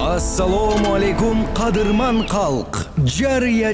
Assalomu alaykum qadırman xalq. Jariya.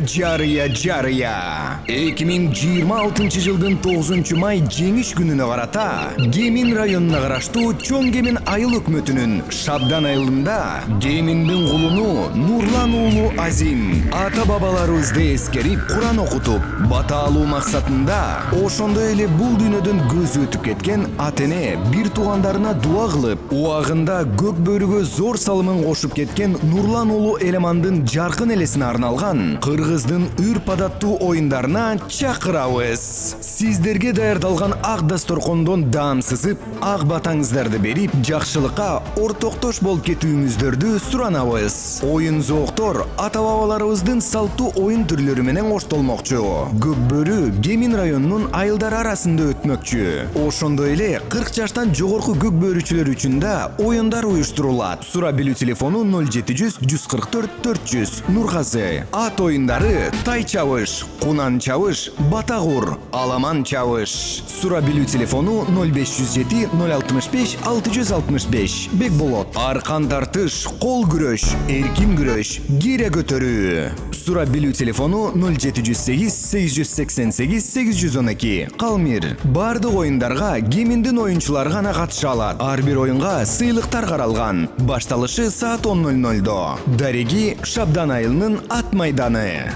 2026-жылдын 9-may жеңиш күнүнө карата Gemин районуна караштуу Чоң Gemин айыл өкмөтүнүн Шабдан айылында Gemиндин кулуну Нурлан уулу Азим ата бабаларыбызды эскерип Куран окутуп, бата алуу максатында ошондой эле бул дүйнөдөн көзү өтүп кеткен ата-эне бир туугандарына дуа кылып, убагында көк бөрүгө зор салымын кошуп кеткен Нурлан уулу Элемандын жаркын элесине арналган Кыргыздын үрп-адаттуу оюндарына чакырабыз. Сиздерге даярдалган ак дасторкондон даам сызып, ак батаңыздарды берип, жакшылыкка ортоктош болуп кетүүңүздөрдү суранабыз. Оюн зооктор ата-бабаларыбыздын салттуу оюн түрлөрү менен коштолмокчу. Көк бөрү Gemин районунун айылдары арасында өтмөкчү. Ошондой эле 40 жаштан жогорку көк бөрүчүлөр үчүн да оюндар уюштурулат. Сурап билүү телефону 0700 144 400. Нургазы. Ат оюндары тай чабыш, кунан чабыш, батагур, аламан чабыш. Сурап билүү телефону 0507 065 665. Бекболот. Аркан тартыш, кол күрөш, эркин күрөш, кире көтөрүү. Сурап билүү телефону 0708 888 812. Калмир. Бардык оюндарга Gemиндин оюнчулары гана катыша алат. Ар бир оюнга сыйлыктар каралган. Башталышы саат 10:00. Дареги Шабдан айылынын ат майданы.